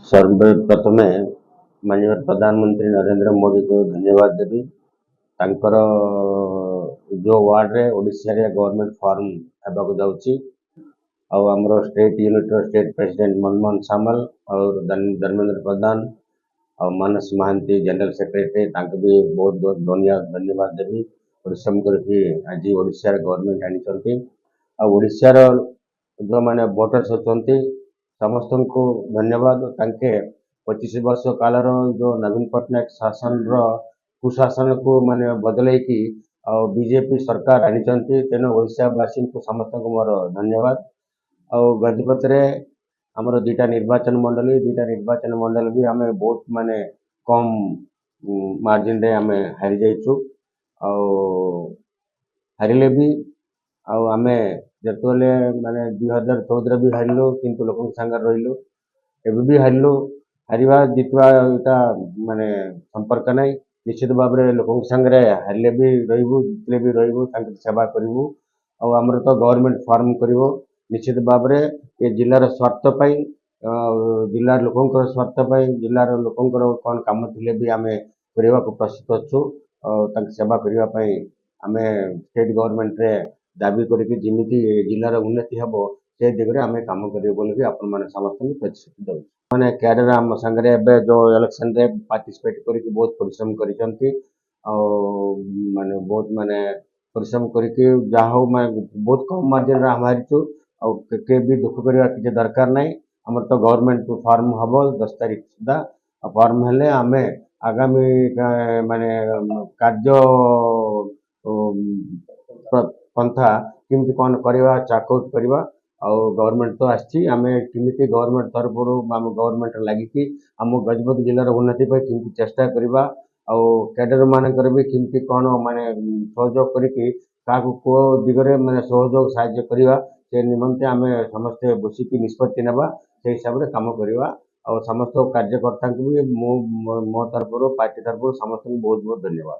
सर्वप्रथमे माननीय प्रधानमंत्री नरेंद्र मोदी को धन्यवाद देवी तांकर जो वार्ड रे ओडिशा रे गवर्नमेंट फॉर्म हेबाक जाउची आमर state unit state president Manmohan Samal और धर्मेंद्र प्रधान और मानस महांती जनरल सेक्रेटरी तांक भी बहुत बहुत धन्यवाद देवी परिश्रम करके आज ओडिशा रे गवर्नमेंट आनी ओडिशा रो जो माने वोटर्स होचंती समस्त को धन्यवाद तांके 25 वर्ष कालर जो नवीन पट्टनायक शासन कुशासन को माने बदलई की बीजेपी सरकार आनी तेणु ओडिशावासी को समस्त को मोर धन्यवाद गजपत रे आमर दुईटा निर्वाचन मंडल भी आम बहुत माने कम मार्जिन रे आम हारी जाइछु हारिले भी आमे जेतले माने 2014 भी हारिलु किंतु लोक संगे रहिलु एबे भी हारिलु हारिबा जितवा एटा माने संपर्क नहीं निश्चित भाव में लोक संगे हारिले भी रहिबु जितले भी रहिबु तांके सेवा करिवु आमर तो गवर्नमेंट फॉर्म करिवो निश्चित भाव में ये जिलार स्वार्थ पाई जिलार लोकंकर स्वार्थ पाई जिलार लोकंकर कोन काम थिले भी आमे करबा को प्रस्तुत अछु तांके सेवा करबा पाई आमे स्टेट गवर्नमेंट रे दाबी करके जिमिति जिलार उन्नति हेबो से दिगरे आमे काम करियो बोल के अपन माने समस्त प्रतिश्रुति दउ माने कैडर आम संगे एबे जो इलेक्शन रे पार्टिसिपेट करके बहुत परिश्रम करिसंती माने बहुत माने परिश्रम करके जाहो माने बहुत कम मार्जिन रे हमारिछु के भी दुख करबा कि दरकार नहीं हमर तो गवर्नमेंट फॉर्म हबो 10 तारीख सुधा फॉर्म हेले आमे आगामी माने कार्य पंथा किमती कौन करवा चेकआउट करवा गवर्नमेंट तो आसी किमिति गवर्नमेंट तरफ गवर्नमेंट लगी आम गजपत जिलार उन्नति किमती चेष्टा करवा कैडर मानकर भी किमती कौन माने सहयोग करके को दिगरे माने सहयोग साहाय्य करवा से निमंते आम समस्ते बसिकी निष्पत्ति नेबा से हिसाब से काम करवा और समस्त कार्यकर्ता को भी मो तरफ पार्टी तरफ समस्त बहुत बहुत धन्यवाद।